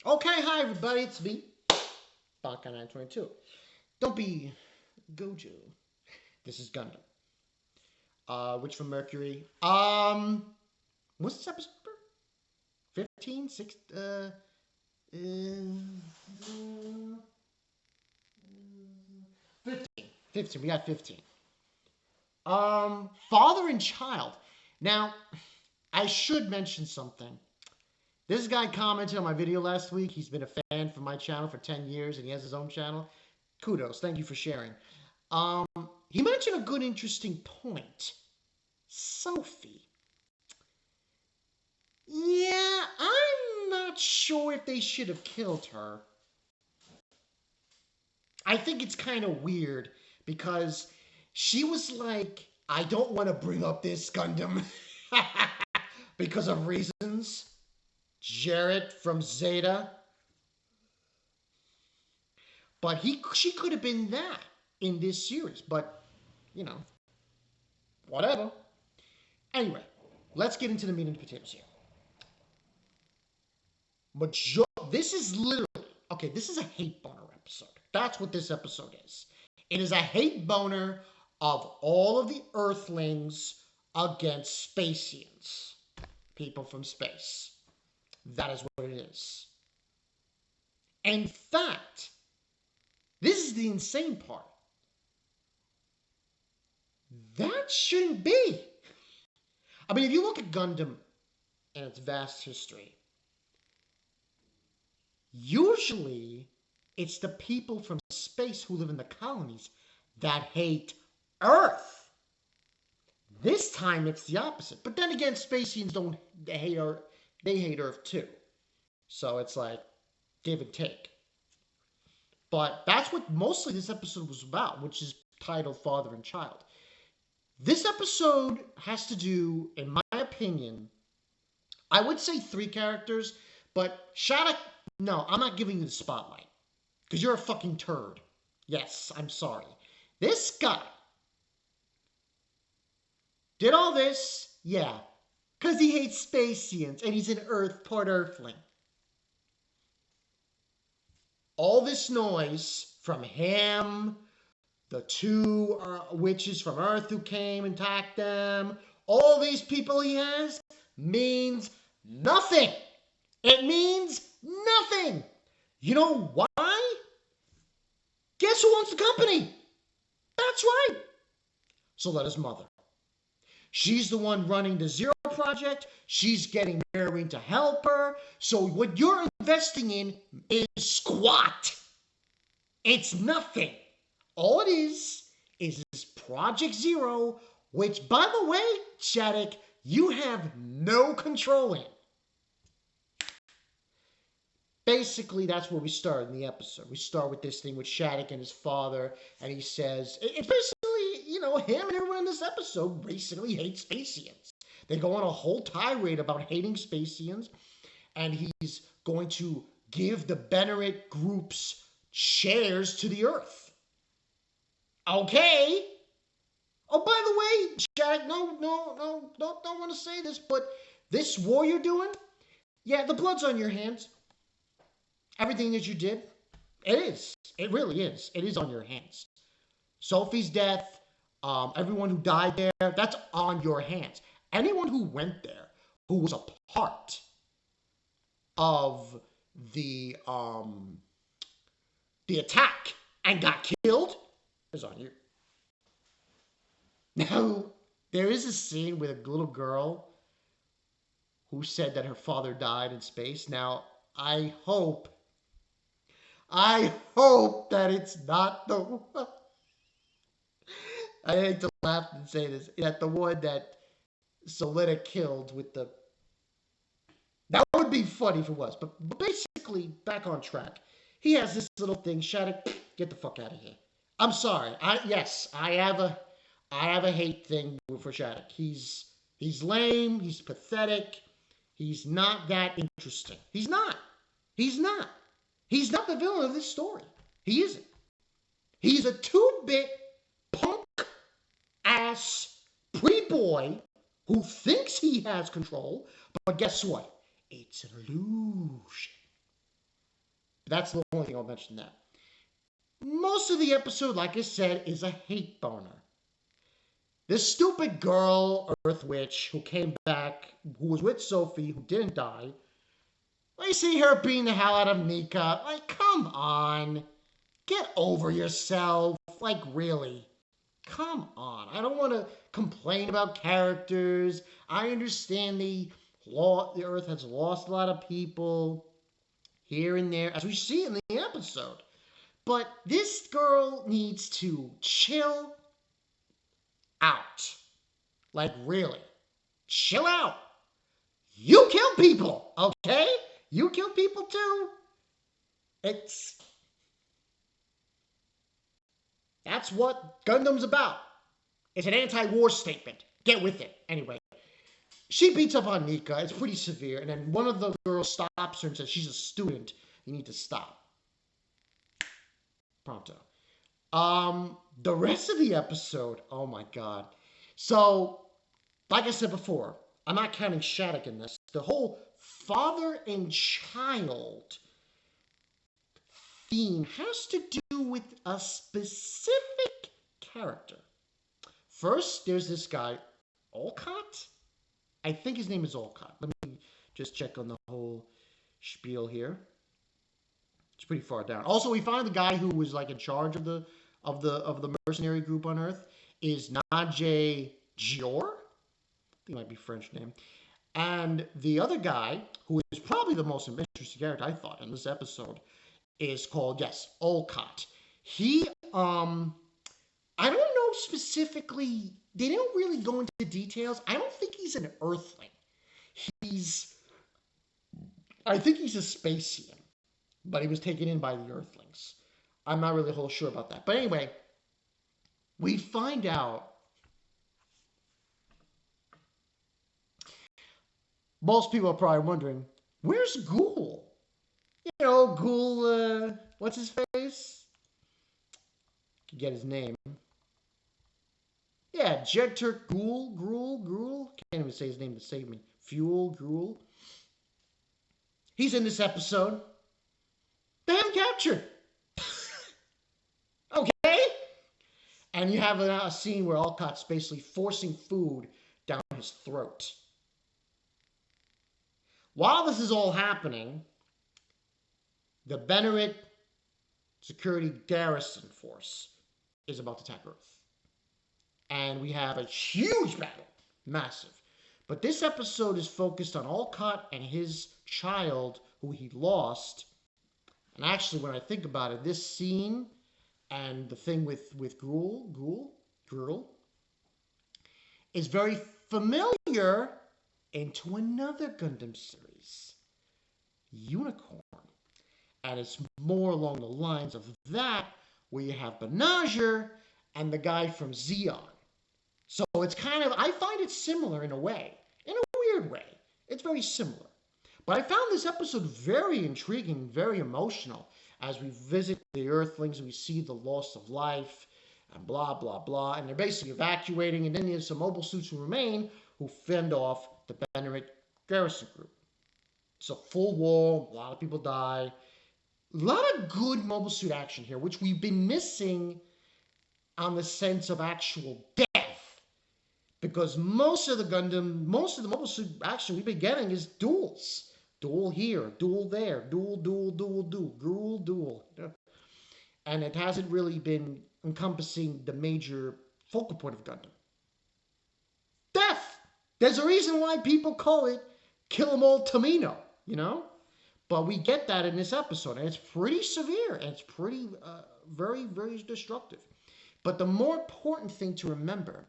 Okay, hi everybody, it's me, Baka922. Don't be Gojo. This is Gundam. Which from Mercury. What's this episode? 15? 6, uh, 15. 15, we got 15. Father and child. Now, I should mention something. This guy commented on my video last week. He's been a fan for my channel for 10 years, and he has his own channel. Kudos. Thank you for sharing. He mentioned a good, interesting point. Sophie. Yeah, I'm not sure if they should have killed her. I think it's kind of weird because she was like, I don't want to bring up this Gundam because of reasons. Jarrett from Zeta. But she could have been that in this series. But, you know, whatever. Anyway, let's get into the meat and potatoes here. This is literally, okay, this is a hate boner episode. That's what this episode is. It is a hate boner of all of the Earthlings against Spacians. People from space. That is what it is. In fact, this is the insane part. That shouldn't be. I mean, if you look at Gundam and its vast history, usually it's the people from space who live in the colonies that hate Earth. This time it's the opposite. But then again, Spacians hate Earth. They hate Earth too. So it's like give and take. But that's what mostly this episode was about, which is titled Father and Child. This episode has to do, in my opinion, I would say 3 characters, but Shattuck, no, I'm not giving you the spotlight. Because you're a fucking turd. Yes, I'm sorry. This guy did all this, yeah, because he hates Spacians and he's an part Earthling. All this noise from him, the 2 witches from Earth who came and attacked them, all these people he has, means nothing. It means nothing. You know why? Guess who owns the company? That's right. Soletta's mother. She's the one running the Zero Project. She's getting Mercury to help her. So what you're investing in is squat. It's nothing. All it is this Project Zero, which, by the way, Shattuck, you have no control in. Basically, that's where we start in the episode. We start with this thing with Shattuck and his father, and he says, it's basically, you know, him and everyone in this episode basically hate Spacians. They go on a whole tirade about hating Spacians, and he's going to give the Bennett group's shares to the Earth. Okay. Oh, by the way, Shattuck, don't want to say this, but this war you're doing, yeah, the blood's on your hands. Everything that you did, it is. It really is. It is on your hands. Sophie's death, everyone who died there, that's on your hands. Anyone who went there, who was a part of the attack and got killed, is on you. Now, there is a scene with a little girl who said that her father died in space. Now, I hope that it's not the one. I hate to laugh and say this. That the one that Soletta killed with the... That would be funny if it was. But basically, back on track. He has this little thing. Shattuck, get the fuck out of here. I'm sorry. I have a hate thing for Shattuck. He's lame. He's pathetic. He's not that interesting. He's not. He's not. He's not the villain of this story. He isn't. He's a 2-bit punk-ass pretty boy who thinks he has control, but guess what? It's an illusion. That's the only thing I'll mention that. Most of the episode, like I said, is a hate boner. This stupid girl, Earth Witch, who came back, who was with Sophie, who didn't die. I see her beating the hell out of Nika. Like, come on. Get over yourself. Like, really. Come on. I don't want to complain about characters. I understand the Earth has lost a lot of people here and there, as we see in the episode. But this girl needs to chill out. Like, really. Chill out. You kill people, okay? You kill people too. That's what Gundam's about. It's an anti-war statement. Get with it. Anyway, she beats up on Nika. It's pretty severe. And then one of the girls stops her and says, she's a student. You need to stop. Pronto. The rest of the episode, oh my god. So, like I said before, I'm not counting Shattuck in this. The whole father and child theme has to do with a specific character. First, there's this guy, Olcott. I think his name is Olcott. Let me just check on the whole spiel here. It's pretty far down. Also, we find the guy who was like in charge of the mercenary group on Earth is Nadje Gior. I think it might be French name. And the other guy, who is probably the most interesting character I thought in this episode, is called, yes, Olcott. He, I don't know specifically, they don't really go into details. I don't think he's an Earthling. I think he's a Spacian, but he was taken in by the Earthlings. I'm not really whole sure about that. But anyway, we find out most people are probably wondering, where's Guel? You know, Guel, what's his face? I can get his name. Yeah, Jedturk Gruel. Can't even say his name to save me. Gruel. He's in this episode. They have him captured. Okay? And you have a scene where Olcott's basically forcing food down his throat. While this is all happening, the Bennett Security Garrison Force is about to attack Earth. And we have a huge battle. Massive. But this episode is focused on Olcott and his child, who he lost. And actually, when I think about it, this scene and the thing with Gruel is very familiar into another Gundam series, Unicorn. And it's more along the lines of that, where you have Benager and the guy from Zeon. So it's kind of, I find it similar in a way. In a weird way. It's very similar. But I found this episode very intriguing, very emotional. As we visit the Earthlings, we see the loss of life, and blah, blah, blah. And they're basically evacuating, and then there's some mobile suits who remain, who fend off the Bennett Garrison Group. It's a full war, a lot of people die. A lot of good mobile suit action here, which we've been missing on the sense of actual death. Because most of the mobile suit action we've been getting is duels. Duel here, duel there, duel, duel. And it hasn't really been encompassing the major focal point of Gundam. Death! There's a reason why people call it Kill 'Em All Tamino, you know? But we get that in this episode, and it's pretty severe, and it's pretty, very, very destructive. But the more important thing to remember,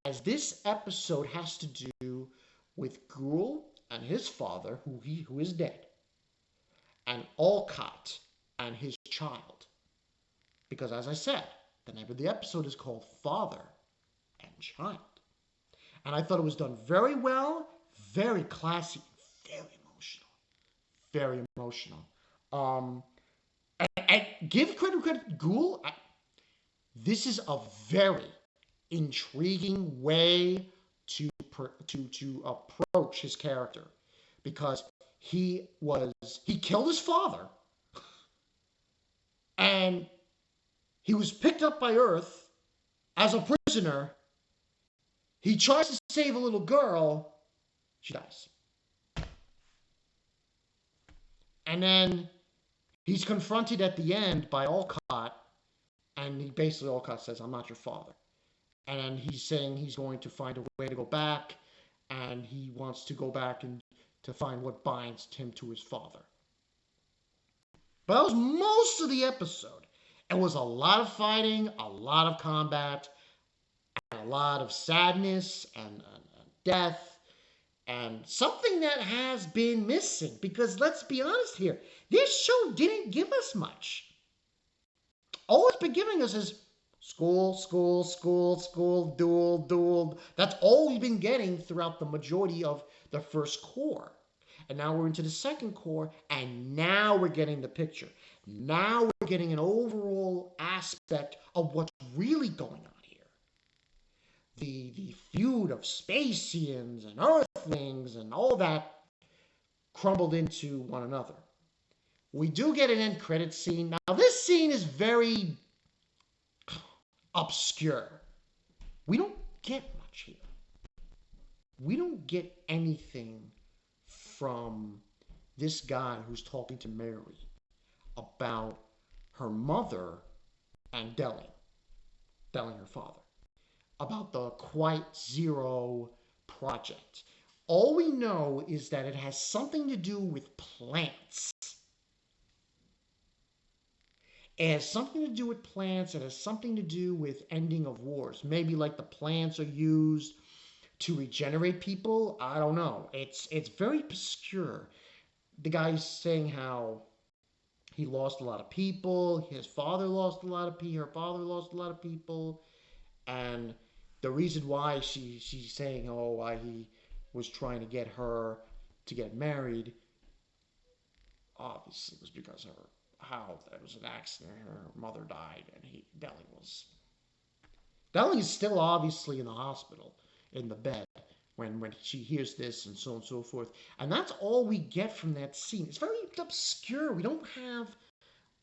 as this episode has to do with Guel and his father, who is dead, and Olcott and his child. Because as I said, the name of the episode is called Father and Child. And I thought it was done very well, very classy, very emotional. Very emotional. And give credit, Guel. This is a very intriguing way to approach his character, because he killed his father, And he was picked up by Earth as a prisoner. He tries to save a little girl. She dies. And then he's confronted at the end by Olcott. And he basically, Olcott says, I'm not your father. And then he's saying he's going to find a way to go back. And he wants to go back and to find what binds him to his father. But that was most of the episode. It was a lot of fighting, a lot of combat, and a lot of sadness and death, and something that has been missing. Because let's be honest here, this show didn't give us much. All it's been giving us is school, school, school, school, duel. That's all we've been getting throughout the majority of the first core. And now we're into the second core, and now we're getting the picture. Now we're getting an overall aspect of what's really going on here. The feud of Spacians and Earthlings and all that crumbled into one another. We do get an end credit scene. Now, this scene is very obscure. We don't get much here. We don't get anything from this guy who's talking to Mary about her mother and Delling, her father, about the Quite Zero project. All we know is that it has something to do with plants. It has something to do with plants. It has something to do with ending of wars. Maybe like the plants are used to regenerate people. I don't know. It's very obscure. The guy's saying how he lost a lot of people. His father lost a lot of people. Her father lost a lot of people. And the reason why she's saying, why he was trying to get her to get married, obviously was because of how there was an accident. Her mother died, and Delling is still obviously in the hospital, in the bed, when she hears this and so on and so forth. And that's all we get from that scene. It's very obscure. We don't have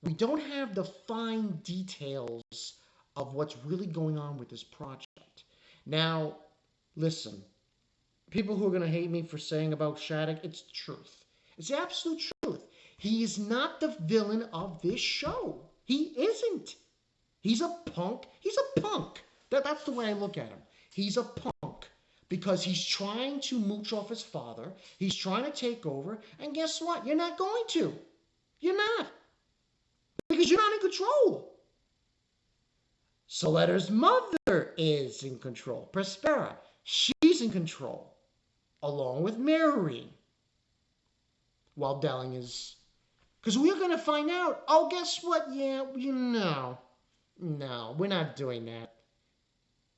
the fine details of what's really going on with this project. Now, listen, people who are going to hate me for saying about Shattuck, it's the truth. It's the absolute truth. He is not the villain of this show. He isn't. He's a punk. He's a punk. That's the way I look at him. He's a punk because he's trying to mooch off his father. He's trying to take over. And guess what? You're not going to. You're not. Because you're not in control. Soletter's mother is in control. Prospera, she's in control. Along with Mercury. While Delling is... Because we're going to find out. Oh, guess what? Yeah, no, we're not doing that.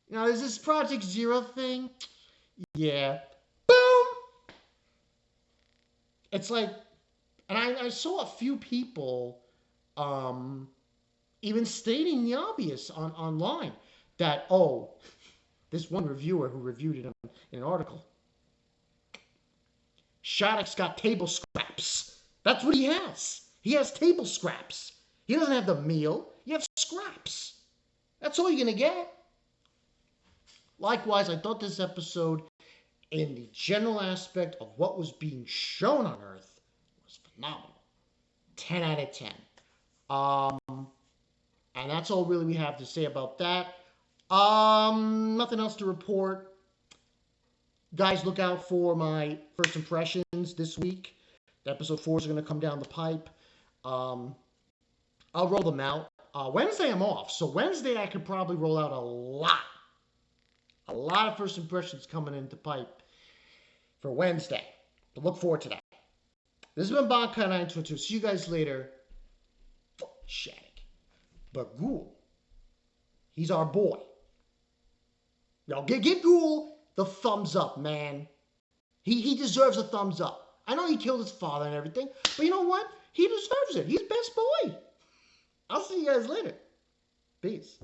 Now, is this Project Zero thing? Yeah. Boom! It's like... And I saw a few people... even stating the obvious online that, this one reviewer who reviewed it in an article, Shattuck's got table scraps. That's what he has. He has table scraps. He doesn't have the meal. You have scraps. That's all you're going to get. Likewise, I thought this episode, in the general aspect of what was being shown on Earth, was phenomenal. 10 out of 10. And that's all really we have to say about that. Nothing else to report. Guys, look out for my first impressions this week. Episode 4 is going to come down the pipe. I'll roll them out. Wednesday I'm off, so Wednesday I could probably roll out a lot of first impressions coming into pipe for Wednesday. But look forward to that. This has been Bonkai 922. See you guys later. Shattuck. But Guel, he's our boy. Y'all give Guel the thumbs up, man. He deserves a thumbs up. I know he killed his father and everything, but you know what? He deserves it. He's best boy. I'll see you guys later. Peace.